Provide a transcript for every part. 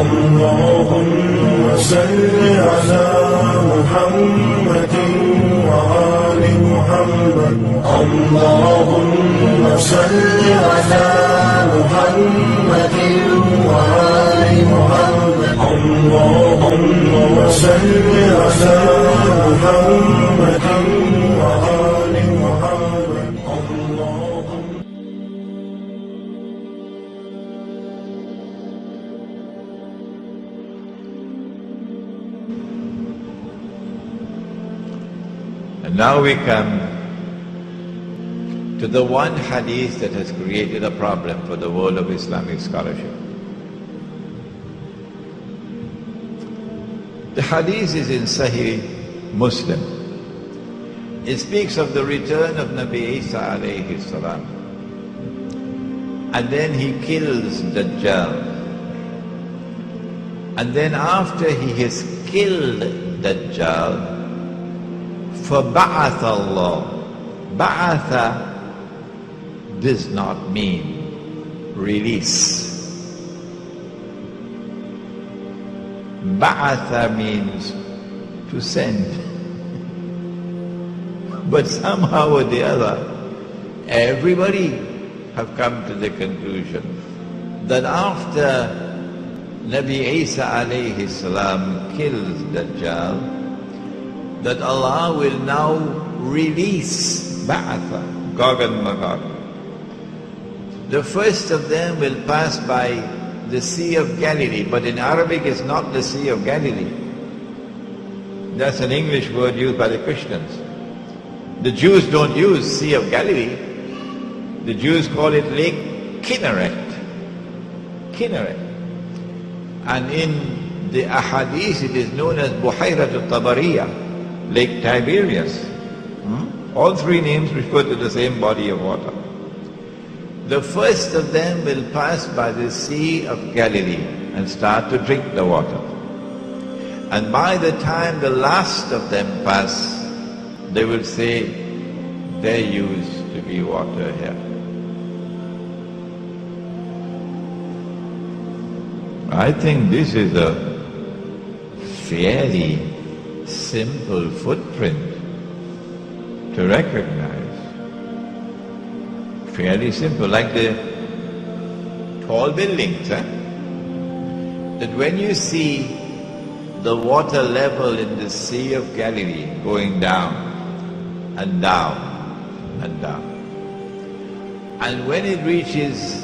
اللهم صل على محمد وآل محمد اللهم صل على محمد وآل محمد اللهم صل على محمد وآل محمد And now we come to the one hadith that has created a problem for the world of Islamic scholarship. The hadith is in Sahih Muslim. It speaks of the return of Nabi Isa alayhi salam. And then he kills Dajjal. And then after he has killed Dajjal, فَبَعَثَ اللَّهُ. Ba'atha does not mean release. Ba'atha means to send. But somehow or the other, everybody have come to the conclusion that after Nabi Isa alayhi salam kills Dajjal, that Allah will now release Ba'atha, Gog and Magog. The first of them will pass by the Sea of Galilee, but in Arabic it's not the Sea of Galilee. That's an English word used by the Christians. The Jews don't use Sea of Galilee. The Jews call it Lake Kinneret. Kinneret. And in the Ahadith it is known as Buhayrat al-Tabariyah, Lake Tiberias. All three names refer to the same body of water. The first of them will pass by the Sea of Galilee and start to drink the water. And by the time the last of them pass, they will say, there used to be water here. I think this is a fairly simple footprint to recognize. Fairly simple, like the tall buildings, that when you see the water level in the Sea of Galilee going down and down and down, and when it reaches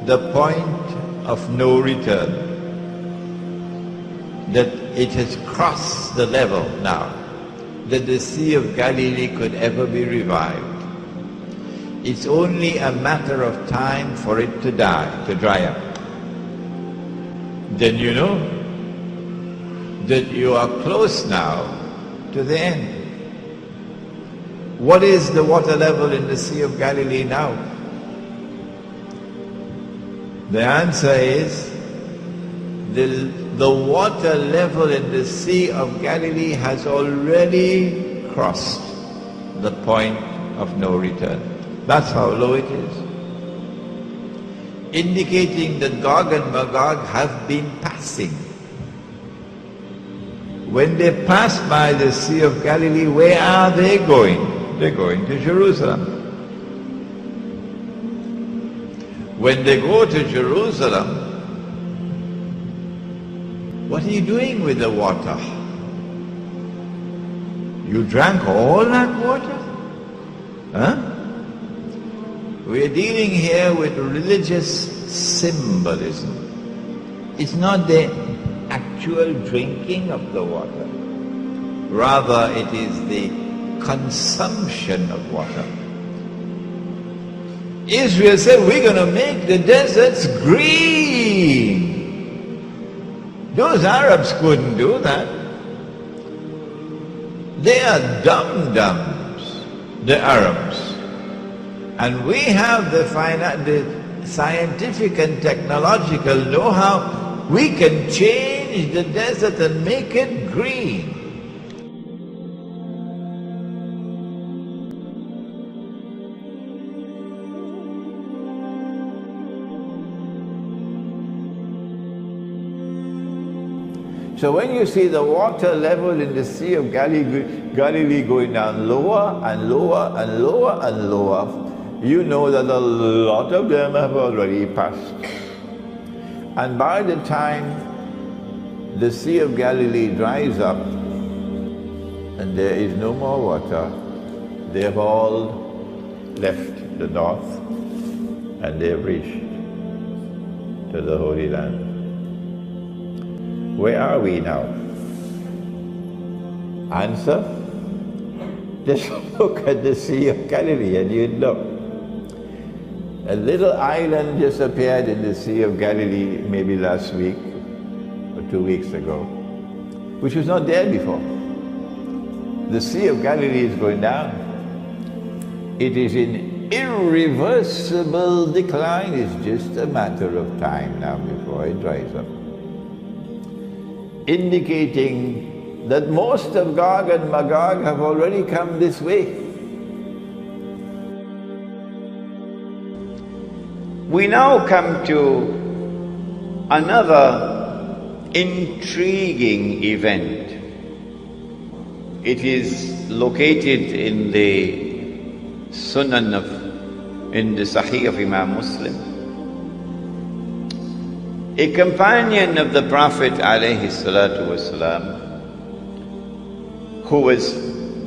the point of no return, that it has crossed the level now, that the Sea of Galilee could ever be revived. It's only a matter of time for it to die, to dry up. Then you know that you are close now to the end. What is the water level in the Sea of Galilee now? The answer is the water level in the Sea of Galilee has already crossed the point of no return. That's how low it is. Indicating that Gog and Magog have been passing. When they pass by the Sea of Galilee, where are they going? They're going to Jerusalem. When they go to Jerusalem, what are you doing with the water? You drank all that water? Huh? We are dealing here with religious symbolism. It's not the actual drinking of the water. Rather, it is the consumption of water. Israel said, we're going to make the deserts green. Those Arabs couldn't do that. They are dum-dums, the Arabs. And we have the scientific and technological know-how. We can change the desert and make it green. So when you see the water level in the Sea of Galilee going down lower and lower and lower and lower, you know that a lot of them have already passed. And by the time the Sea of Galilee dries up and there is no more water, they have all left the north and they have reached to the Holy Land. Where are we now? Answer? Just look at the Sea of Galilee and you'd know. A little island just appeared in the Sea of Galilee maybe last week or 2 weeks ago, which was not there before. The Sea of Galilee is going down. It is in irreversible decline. It's just a matter of time now before it dries up, indicating that most of Gog and Magog have already come this way. We now come to another intriguing event. It is located in the Sunan in the Sahih of Imam Muslim. A companion of the Prophet alayhi salatu wasalam,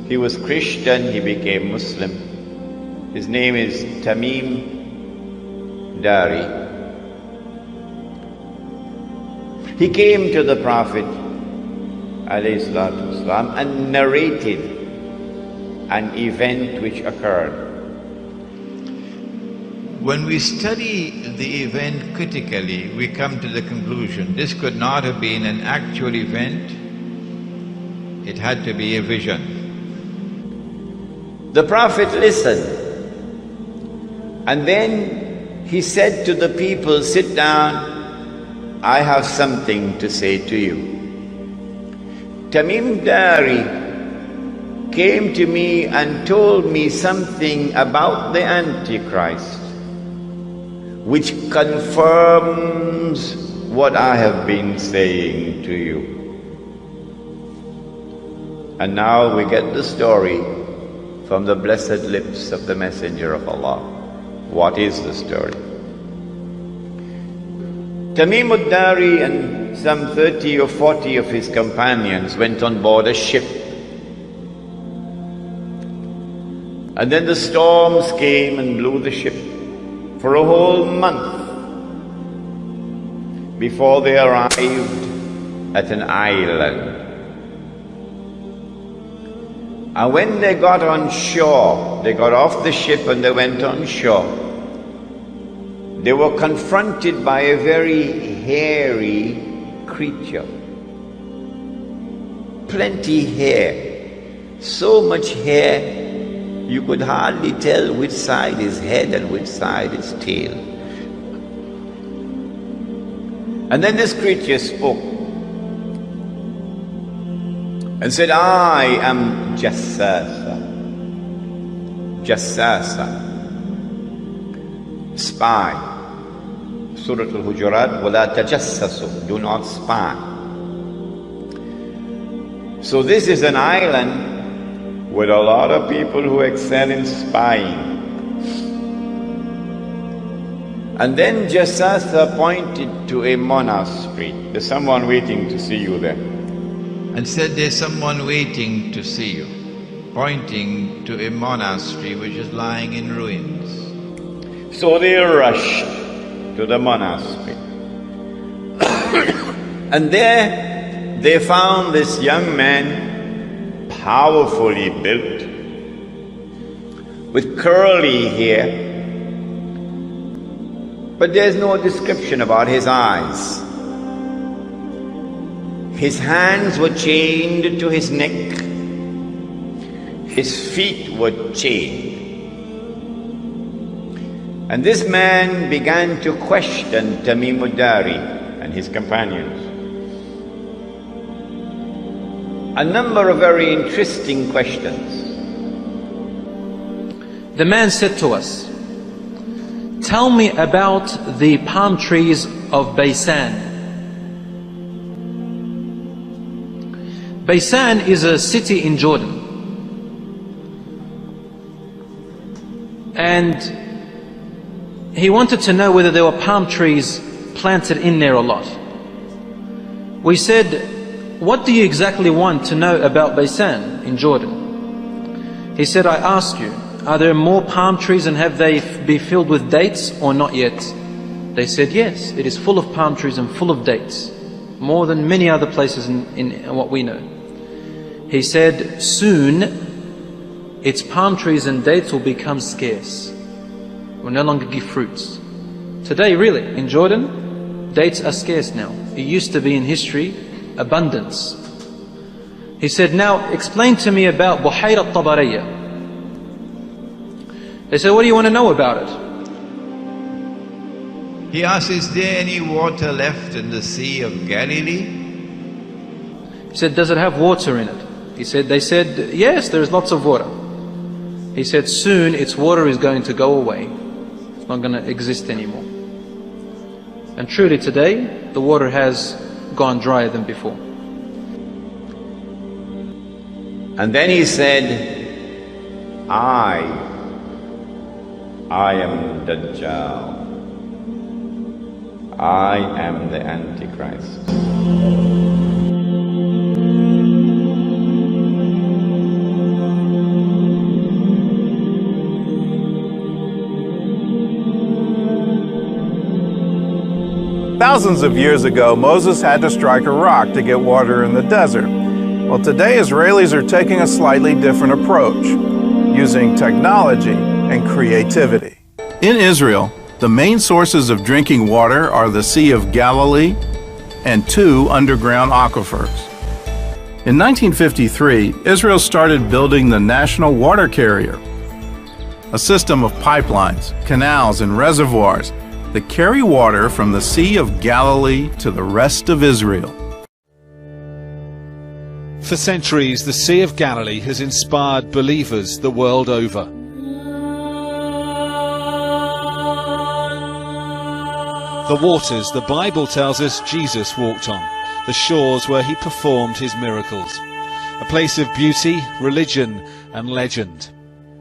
he was Christian, he became Muslim. His name is Tamim Dari. He came to the Prophet alayhi salatu wasalam and narrated an event which occurred. When we study the event critically, we come to the conclusion this could not have been an actual event. It had to be a vision. The Prophet listened, and then he said to the people, "Sit down, I have something to say to you." Tamim Dari came to me and told me something about the Antichrist, which confirms what I have been saying to you. And now we get the story from the blessed lips of the Messenger of Allah. What is the story? Tamim ad-Dari and some 30 or 40 of his companions went on board a ship. And then the storms came and blew the ship for a whole month before they arrived at an island. And when they got on shore, they got off the ship and they went on shore, they were confronted by a very hairy creature. Plenty hair, so much hair you could hardly tell which side is head and which side is tail. And then this creature spoke and said, "I am Jassasa, spy. Surah Al-Hujurat, وَلَا تَجَسَّسُوا, do not spy." So this is an island with a lot of people who excel in spying. And then Jassasa pointed to a monastery. There's someone waiting to see you there. And said, "There's someone waiting to see you," pointing to a monastery which is lying in ruins. So they rushed to the monastery. And there they found this young man, powerfully built, with curly hair, but there's no description about his eyes. His hands were chained to his neck, his feet were chained. And this man began to question Tamim ad-Dari and his companions. A number of very interesting questions. The man said to us, "Tell me about the palm trees of Baysan." Baysan is a city in Jordan. And he wanted to know whether there were palm trees planted in there or not. We said, what do you exactly want to know about Baysan in Jordan? He said, I asked you, are there more palm trees and have they be filled with dates or not yet? They said, yes, it is full of palm trees and full of dates, more than many other places in what we know. He said, soon its palm trees and dates will become scarce, will no longer give fruits. Today, really, in Jordan, dates are scarce now. It used to be in history, abundance. He said, now explain to me about Buhayra al-Tabariyya. They said, what do you want to know about it? He asked, is there any water left in the Sea of Galilee? He said, does it have water in it? They said, yes, there is lots of water. He said, soon its water is going to go away. It's not going to exist anymore. And truly today, the water has gone drier than before. And then he said, I am Dajjal. I am the Antichrist. Thousands of years ago, Moses had to strike a rock to get water in the desert. Well, today Israelis are taking a slightly different approach, using technology and creativity. In Israel, the main sources of drinking water are the Sea of Galilee and 2 underground aquifers. In 1953, Israel started building the national water carrier, a system of pipelines, canals, and reservoirs that carry water from the Sea of Galilee to the rest of Israel. For centuries, the Sea of Galilee has inspired believers the world over. The waters, the Bible tells us, Jesus walked on, the shores where he performed his miracles. A place of beauty, religion, and legend.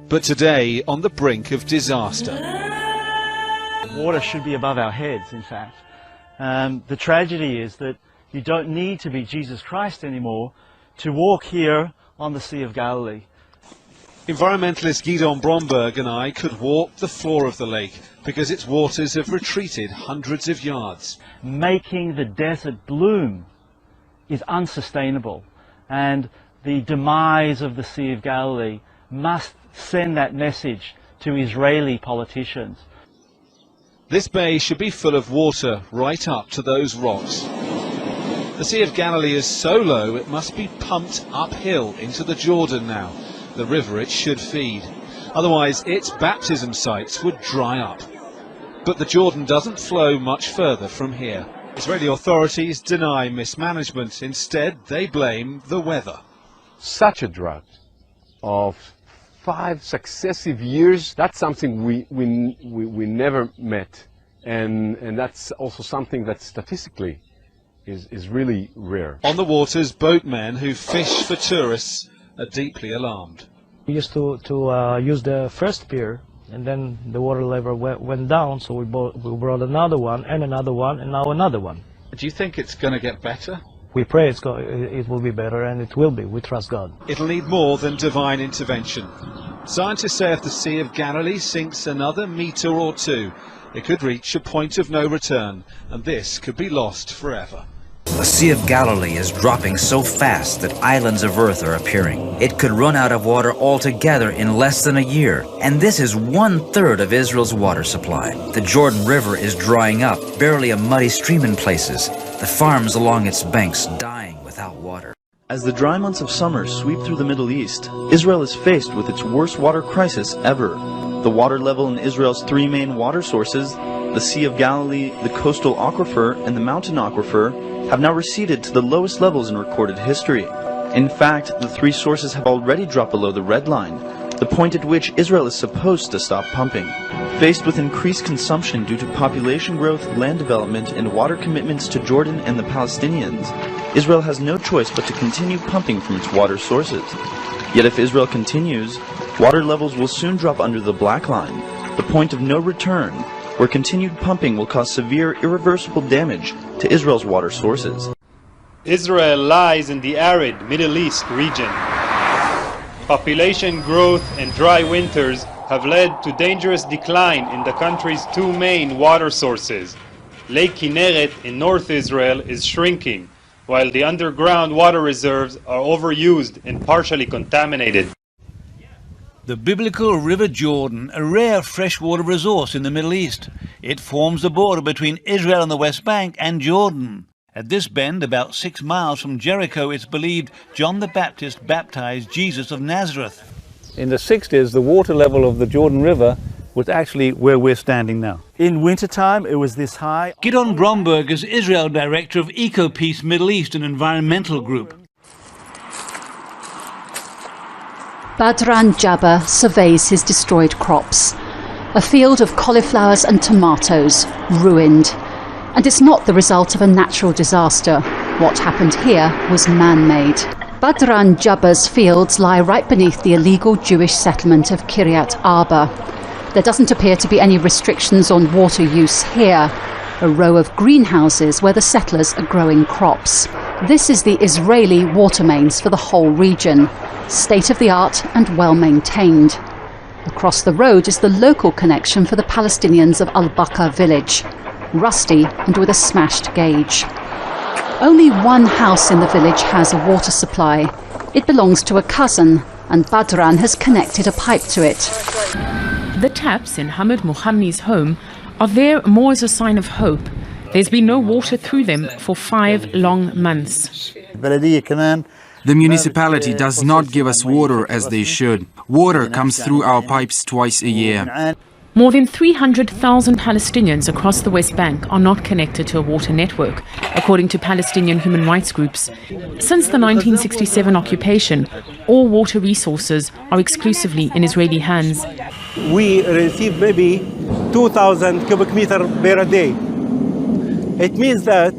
But today, on the brink of disaster. Water should be above our heads, in fact. The tragedy is that you don't need to be Jesus Christ anymore to walk here on the Sea of Galilee. Environmentalist Guidon Bromberg and I could walk the floor of the lake because its waters have retreated hundreds of yards. Making the desert bloom is unsustainable, and the demise of the Sea of Galilee must send that message to Israeli politicians. This bay should be full of water right up to those rocks. The Sea of Galilee is so low it must be pumped uphill into the Jordan now, the river it should feed. Otherwise its baptism sites would dry up. But the Jordan doesn't flow much further from here. Israeli authorities deny mismanagement. Instead, they blame the weather. Such a drought of 5 successive years, that's something we never met. And that's also something that statistically is really rare. On the waters, boatmen who fish for tourists are deeply alarmed. We used to use the first pier, and then the water level went down, so we brought another one, and now another one. Do you think it's going to get better? We pray it will be better, and it will be. We trust God. It'll need more than divine intervention. Scientists say if the Sea of Galilee sinks another metre or 2, it could reach a point of no return, and this could be lost forever. The Sea of Galilee is dropping so fast that islands of earth are appearing. It could run out of water altogether in less than a year, and this is 1/3 of Israel's water supply. The Jordan River is drying up, barely a muddy stream in places. The farms along its banks dying without water. As the dry months of summer sweep through the Middle East, Israel is faced with its worst water crisis ever. The water level in Israel's 3 main water sources, the Sea of Galilee, the coastal aquifer, and the mountain aquifer, have now receded to the lowest levels in recorded history. In fact, the 3 sources have already dropped below the red line, the point at which Israel is supposed to stop pumping. Faced with increased consumption due to population growth, land development, and water commitments to Jordan and the Palestinians, Israel has no choice but to continue pumping from its water sources. Yet if Israel continues, water levels will soon drop under the black line, the point of no return, where continued pumping will cause severe, irreversible damage to Israel's water sources. Israel lies in the arid Middle East region. Population growth and dry winters have led to dangerous decline in the country's two main water sources. Lake Kinneret in North Israel is shrinking, while the underground water reserves are overused and partially contaminated. The biblical River Jordan, a rare freshwater resource in the Middle East. It forms the border between Israel and the West Bank and Jordan. At this bend, about 6 miles from Jericho, it's believed John the Baptist baptized Jesus of Nazareth. In the 60s, the water level of the Jordan River was actually where we're standing now. In wintertime, it was this high. Gidon Bromberg is Israel Director of EcoPeace Middle East, an environmental group. Badran Jabba surveys his destroyed crops. A field of cauliflowers and tomatoes, ruined. And it's not the result of a natural disaster. What happened here was man-made. Badran Jabba's fields lie right beneath the illegal Jewish settlement of Kiryat Arba. There doesn't appear to be any restrictions on water use here. A row of greenhouses where the settlers are growing crops. This is the Israeli water mains for the whole region. State-of-the-art and well-maintained. Across the road is the local connection for the Palestinians of Al-Baqa village. Rusty and with a smashed gauge. Only one house in the village has a water supply. It belongs to a cousin, and Badran has connected a pipe to it. The taps in Hamid Muhanni's home are there more as a sign of hope. There's been no water through them for 5 long months. The municipality does not give us water as they should. Water comes through our pipes twice a year. More than 300,000 Palestinians across the West Bank are not connected to a water network, according to Palestinian human rights groups. Since the 1967 occupation, all water resources are exclusively in Israeli hands. We receive maybe 2,000 cubic meters per day. It means that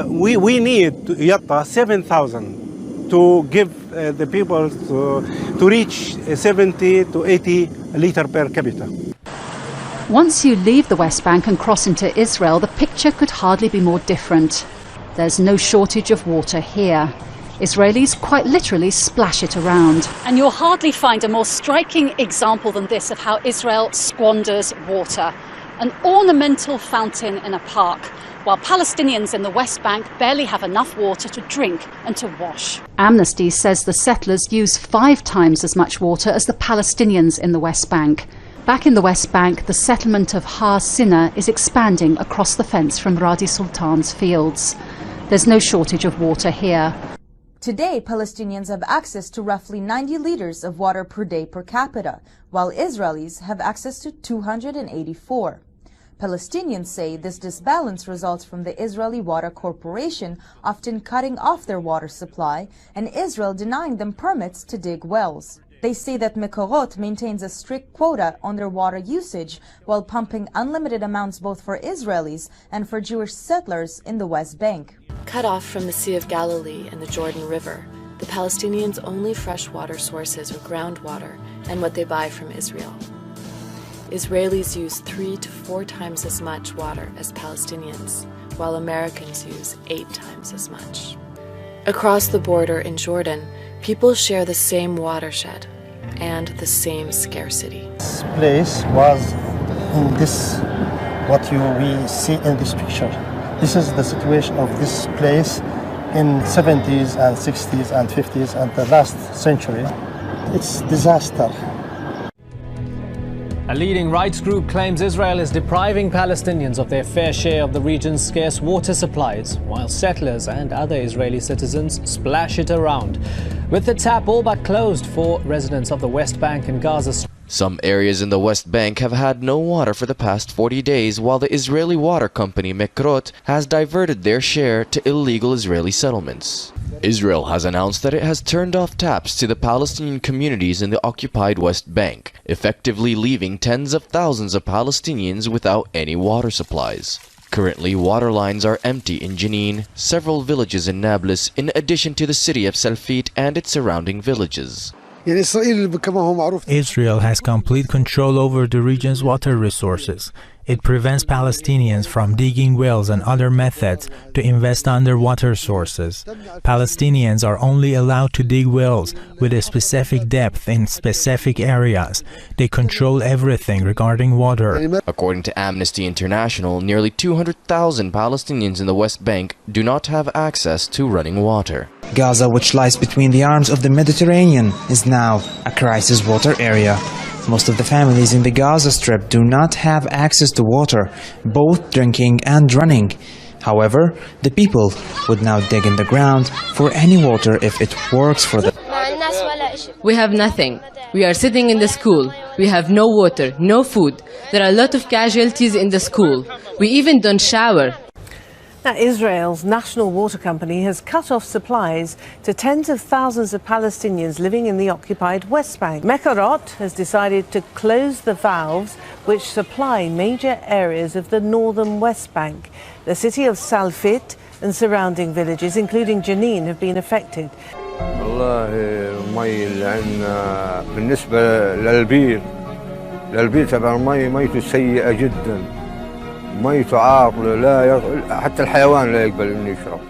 we need Yatta 7,000 to give the people to reach 70 to 80 litres per capita. Once you leave the West Bank and cross into Israel, the picture could hardly be more different. There's no shortage of water here. Israelis quite literally splash it around. And you'll hardly find a more striking example than this of how Israel squanders water. An ornamental fountain in a park, while Palestinians in the West Bank barely have enough water to drink and to wash. Amnesty says the settlers use 5 times as much water as the Palestinians in the West Bank. Back in the West Bank, the settlement of Har Sinna is expanding across the fence from Radi Sultan's fields. There's no shortage of water here. Today, Palestinians have access to roughly 90 liters of water per day per capita, while Israelis have access to 284. Palestinians say this disbalance results from the Israeli Water Corporation often cutting off their water supply and Israel denying them permits to dig wells. They say that Mekorot maintains a strict quota on their water usage while pumping unlimited amounts both for Israelis and for Jewish settlers in the West Bank. Cut off from the Sea of Galilee and the Jordan River, the Palestinians' only freshwater sources are groundwater and what they buy from Israel. Israelis use 3 to 4 times as much water as Palestinians, while Americans use 8 times as much. Across the border in Jordan, people share the same watershed and the same scarcity. This place was in this, what we see in this picture. This is the situation of this place in 70s and 60s and 50s and the last century. It's disaster. A leading rights group claims Israel is depriving Palestinians of their fair share of the region's scarce water supplies, while settlers and other Israeli citizens splash it around. With the tap all but closed for residents of the West Bank and Gaza. Some areas in the West Bank have had no water for the past 40 days, while the Israeli water company Mekorot has diverted their share to illegal Israeli settlements. Israel has announced that it has turned off taps to the Palestinian communities in the occupied West Bank, effectively leaving tens of thousands of Palestinians without any water supplies. Currently, water lines are empty in Jenin, several villages in Nablus, in addition to the city of Salfit and its surrounding villages. Israel has complete control over the region's water resources. It prevents Palestinians from digging wells and other methods to invest underwater sources. Palestinians are only allowed to dig wells with a specific depth in specific areas. They control everything regarding water. According to Amnesty International, nearly 200,000 Palestinians in the West Bank do not have access to running water. Gaza, which lies between the arms of the Mediterranean, is now a crisis water area. Most of the families in the Gaza Strip do not have access to water, both drinking and running. However, the people would now dig in the ground for any water if it works for them. We have nothing. We are sitting in the school. We have no water, no food. There are a lot of casualties in the school. We even don't shower. Now, Israel's national water company has cut off supplies to tens of thousands of Palestinians living in the occupied West Bank. Mekarot has decided to close the valves which supply major areas of the northern West Bank. The city of Salfit and surrounding villages, including Jenin, have been affected. والله المي اللي عندنا بالنسبة للبير تبع المي ميته سيئة جدا. ميته عاطلة، حتى الحيوان لا يقبل انه يشرب.